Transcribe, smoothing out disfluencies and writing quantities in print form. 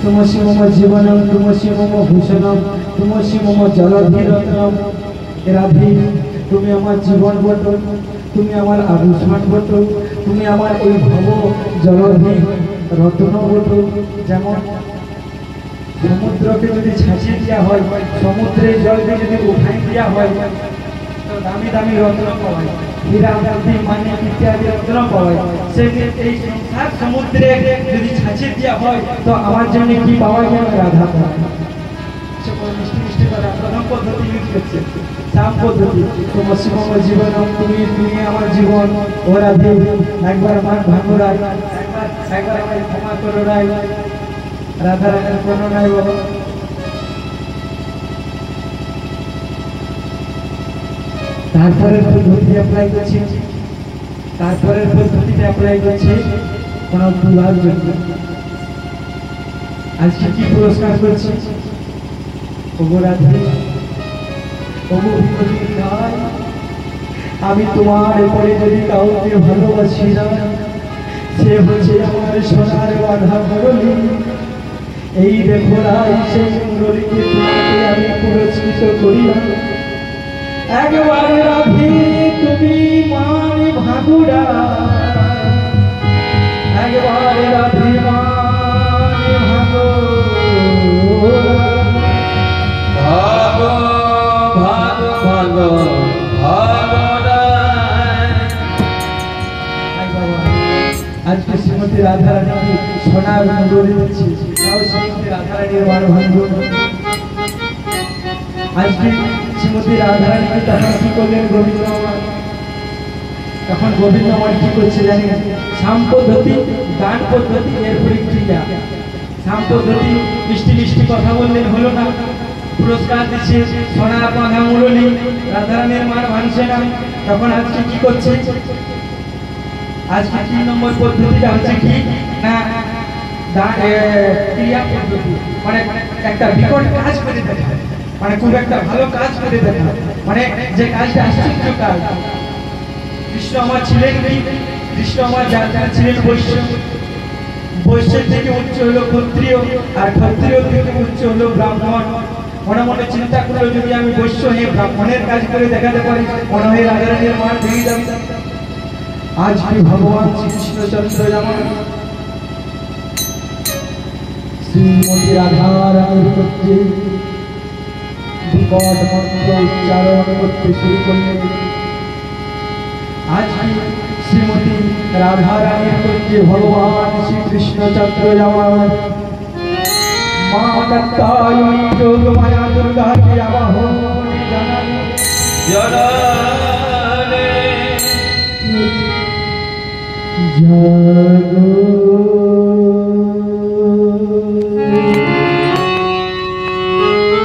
तुमसि मम जीवनम तुमसि मम भूषणम तुमसि मम जलधिरत्नम। राधे তুমি আমার জীবন বটো, তুমি আমার আভূষণ বটো, তুমি আমার এই ভব জলধি রত্ন বটো। যেমন সমুদ্রকে যদি ছাঁচিয়ে দেওয়া হয়, সমুদ্রের জলকে যদি উঠাই দেওয়া হয় তো দামি দামি রত্ন পাওয়া যায়, হীরা মোতি মানিক ইত্যাদি রত্ন পাওয়া যায়। সেদিন এই সংসার সমুদ্রে যদি ছাঁচিয়ে দেওয়া হয় তো আমার জন্য কি পাওয়া যায়? রাধা পাওয়া যায়। মিষ্টি মিষ্টি কথা প্রথম পদ্ধতি ইউজ করছে, সাম পদ্ধতি। তুমসি মম জীবনম, তুমি তুমি আমার জীবন। ও রাধে একবার আমার ভাঙো রায়, একবার আমার ক্ষমা করো রায়। রাধা রাধার কোনো নাই বাবা। তারপরের পদ্ধতি অ্যাপ্লাই করছি, তারপরের পদ্ধতিটা অ্যাপ্লাই করছি কোনো দুলার জন্য। আজকে কি পুরস্কার করছি? আমি তোমার পরে যদি কাউকে ভালোবাসি না, সে হচ্ছে আমার সোনার বাধা মুরলী। এই দেখো রাই সেই মুরলীকে তোমাকে আমি পুরস্কৃত করিলাম। একবারে রাধে তুমি মানে ভাগুড়া, একবারে রাধে মানে ভাগো আজকে শ্রীমতী রাধারানী সোনার মুরলী দিচ্ছি। শ্রীমতী রাধারানীর মানভঙ্গ। আজকে শ্রীমতী রাধারানীকে তখন কি করলেন গোবিন্দ আমার? তখন গোবিন্দ আমার কি করছে জানি? সাম পদ্ধতি, গান পদ্ধতি, এর প্রক্রিয়া। সাম পদ্ধতি মিষ্টি মিষ্টি কথা বললেন, হলো না। পুরস্কার দিচ্ছে সোনার বাঁধা মুরলী, রাধারানীর মান ভাঙছে না। তখন আজকে কি করছে? আজকে 3 নম্বর পদ্ধতিটা হচ্ছে কি না, ক্রিয়া পদ্ধতি। মানে একটা বিকট কাজ করে দেখা, মানে খুব একটা ভালো কাজ করে দেখা, মানে যে কাজটা আশ্চর্য কাজ। কৃষ্ণ আমার ছিলেন কি? কৃষ্ণ আমার যারা ছিলেন বৈশ্য, বৈশ্যের থেকে উচ্চ হলো ক্ষত্রিয়, আর ক্ষত্রিয় থেকে উচ্চ হলো ব্রাহ্মণ। মনে মনে চিন্তা করলো যদি আমি বৈশ্য হয়ে ব্রাহ্মণের কাজ করে দেখাতে পারি, মনে হয় রাধারানীর মান ভেঙে যাবে। আজকে ভগবান শ্রীকৃষ্ণচন্দ্র যেমন শ্রীমতী রাধারানীর ক্ষেত্রে বিকট মন্ত্র উচ্চারণ করতে শুরু করলেন। আজকে শ্রীমতী রাধারানীর ক্ষেত্রে ভগবান শ্রীকৃষ্ণচন্দ্র যেমন মা কাত্যায়নী যোগ মায়া দুর্গাকে আবাহন জানালেন। জাগো